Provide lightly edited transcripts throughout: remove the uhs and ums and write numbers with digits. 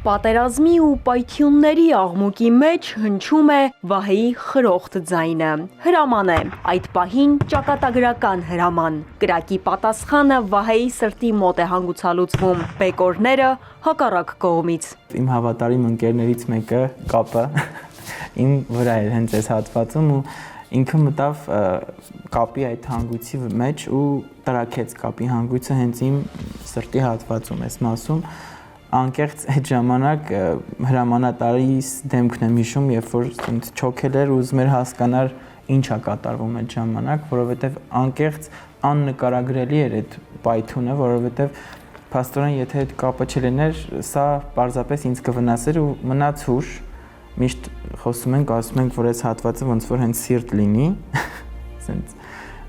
Պատերազմի ու պայթյունների աղմուկի մեջ հնչում է Վահեի խրոխտ ձայնը։ Հրաման է, այդ պահին ճակատագրական հրաման։ Կրակի պատասխանը Վահեի սրտի մոտ է հանգուցալուծվում, բեկորները հակառակ կողմից։ Իմ հավատարիմ ընկերներից մեկը կապը իմ վրա էր հենց այս հատվածում ու ինքը մտավ կապի այդ հանգույցի մեջ ու տրաքեց կապի հանգույցը հենց իմ սրտի հատվածում, այս մասում։ Անկեղծ այդ ժամանակ հրամանատարիս դեմքն եմ հիշում, երբ որ չոքել էր ու ուզում էր հասկանալ ինչ է կատարվում այդ ժամանակ, որովհետև անկեղծ աննկարագրելի էր այդ պայթյունը, որովհետև փաստորեն եթե այդ կապը չլիներ, սա պարզապես ինձ կվնասեր ու մնաց հուշ։ Միշտ խոսում ենք, ասում ենք, որ այս հատվածը ոնց որ հենց սիրտ լինի, ասենց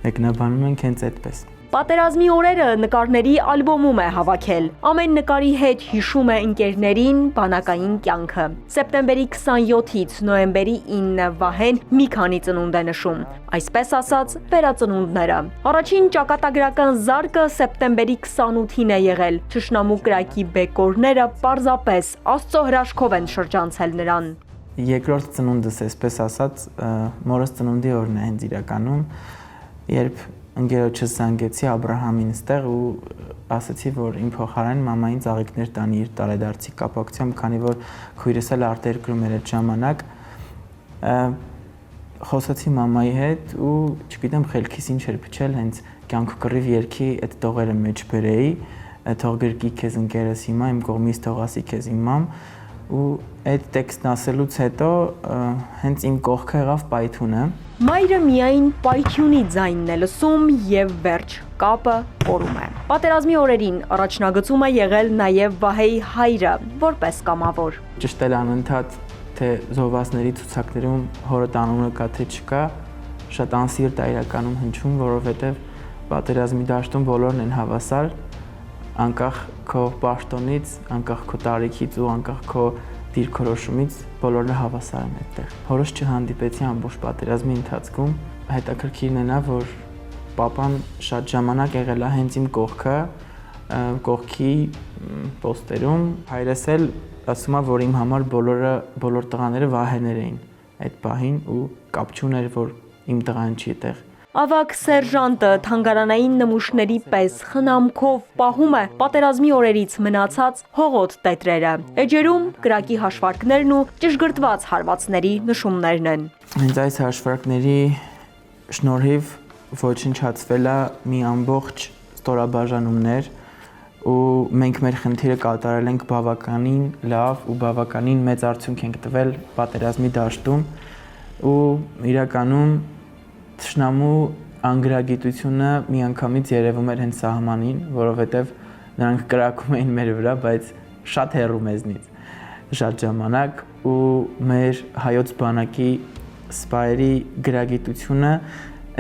մեկնաբանում ենք հենց այդպես։ Պատերազմի օրերը նկարների ալբոմում է հավաքել։ Ամեն նկարի հետ հիշում է ընկերներին, բանակային կյանքը։ Սեպտեմբերի 27-ից նոյեմբերի 9-ը Վահեն մի քանի ծնունդ է նշում, այսպես ասած վերածնունդները։ Առաջին ճակատագրական զարկը սեպտեմբերի 28-ին է եղել։ Թշնամու կրակի բեկորները պարզապես Աստծո հրաշքով են շրջանցել նրան։ Երկրորդ ծնունդս, այսպես ասած, մորս ծնունդի օրն է հենց իրականում, երբ ընկերոջս զանգեցի Աբրահամին ստեղ ու ասացի, որ իմ փոխարեն մամային ծաղիկներ տանի իր տարեդարձի կապակցությամբ, քանի որ քույրս էլ արտերկրում էր այդ ժամանակ։ Խոսացի մամայի հետ ու չգիտեմ խելքիս ինչ էր փչել, հենց կյանք կռիվ երգի այդ տողերը մեջ բերեի, թող գրկի քեզ ընկերս հիմա, իմ կողմից թող ասի քեզ իմ մամ, ու այդ տեքստն ասելուց հետո հենց իմ կողքը եղավ պայթյունը։ Մայրը միայն պայթյունի ձայնն է լսում եւ վերջ կապը կորում է։ Պատերազմի օրերին առաջնագծում է եղել նաեւ Վահեի հայրը, որպես կամավոր։ Ճշտել անընդհատ թե զոհվածների ցուցակներում հորդ անունը կա թե չկա, շատ անսիրտ է իրականում հնչում, որովհետեւ պատերազմի դաշտում բոլորն են հավասար, անկախ քո պաշտոնից, անկախ քո տարիքից ու անկախ քո դիրքորոշումից բոլորը հավասար են այդտեղ։ Հորս չհանդիպեցի ամբողջ պատերազմի ընթացքում, հետաքրքիրն է նա, որ պապան շատ ժամանակ եղել է հենց իմ կողքի պոստերում, հայրս էլ ասում է, որ իմ համար բոլոր տղաները Վահեներ էին այդ պահին ու կապ չուներ, որ իմ տղան չի այդտեղ։ Ավագ սերժանտը թանգարանային նմուշների պես խնամքով պահում է պատերազմի օրերից մնացած հողոտ տետրերը։ Էջերում կրակի հաշվարկներն ու ճշգրտված հարվածների նշումներն են։ Հենց այս հաշվարկների շնորհիվ ոչնչացվել է մի ամբողջ ստորաբաժանումներ ու մենք մեր խնդիրը կատարել ենք բավականին լավ ու բավականին մեծ արդյունք ենք տվել պատերազմի դաշտում ու իրականում Թշնամու անգրագիտությունը միանգամից երևում էր հենց սահմանին, որովհետև նրանք կրակում էին մեր վրա, բայց շատ հեռու մեզնից, շատ ժամանակ ու մեր հայոց բանակի սպայերի գրագիտությունը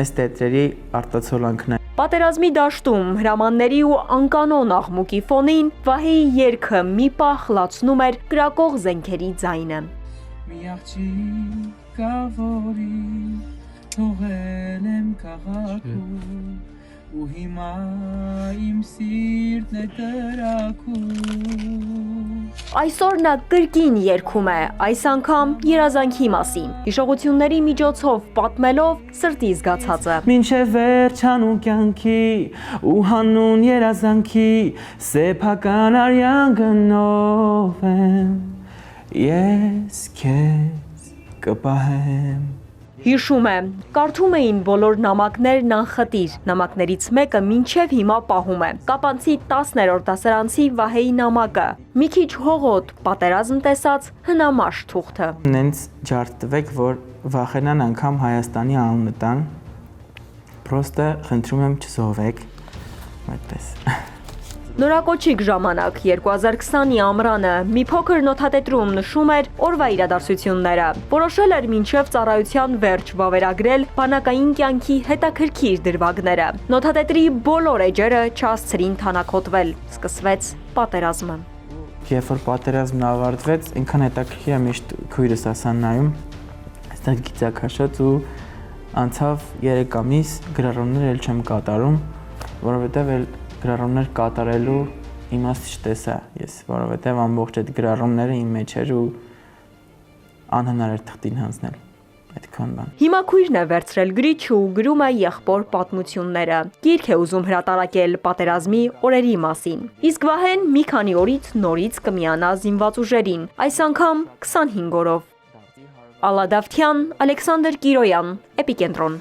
այս տետրերի արտացոլանքն է։ Պատերազմի դաշտում հրամանների ու անկանոն աղմուկի ֆոնին Վահեի երգը մի պահ լացնում էր կրակող զենքերի ձայնը։ Մի աղջիկ կա, որի թողել եմ քաղաքում ու հիմա իմ սիրտն է կրակում։ Այսօր նա կրկին երգում է, այս անգամ երազանքի մասին, հիշողությունների միջոցով պատմելով սրտի զգացածը։ Մինչև վերջանում կյանքի ու հանուն երազանքի սեփական արյան գնով եմ, ես քեզ կպահեմ։ Հիշում է, կարդում էին բոլոր նամակներն անխտիր, նամակներից մեկը մինչև հիմա պահում է։ Կապանցի 10-րդ դասարանցի Վահեի նամակը, մի քիչ հողոտ, պատերազմ տեսած հնամաշ թուղթը։ Նենց ջարդ տվեք, որ վախենան անգամ Հայաստանի անունը տան, պրոստը խնդրում եմ չզոհվեք, այդպես։ Նորակոչիկ ժամանակ 2020-ի ամռանը մի փոքր նոթատետրում նշում էր օրվա իրադարձությունները։ Որոշել էր մինչև ծառայության վերջ վավերագրել բանակային կյանքի հետաքրքիր դրվագները։ Նոթատետրի բոլոր էջերը չհասցրին թանաքոտվել։ Սկսվեց պատերազմը։ Երբ որ պատերազմն ավարտվեց, ինքան հետաքրքիր է միշտ քույրս ասան նայում, այստեղ գիծակաշած ու անցավ 3 ամիս գրառումներ էլ չեմ կատարում, որովհետև էլ գրառումներ կատարելու իմաստ չտեսա ես, որովհետև ամբողջ այդ գրառումները իմ մեջ էր ու անհնար էր թղթին հանձնել այդքան բան։ Հիմա քույրն է վերցրել գրիչ ու գրում է եղբոր պատմությունները։ Գիրք է ուզում հրատարակել պատերազմի օրերի մասին։ Իսկ Վահեն մի քանի օրից նորից կմիանա զինված ուժերին, այս անգամ 25 օրով։ Ալադավթյան, Ալեքսանդր Կիրոյան, Էպիկենտրոն։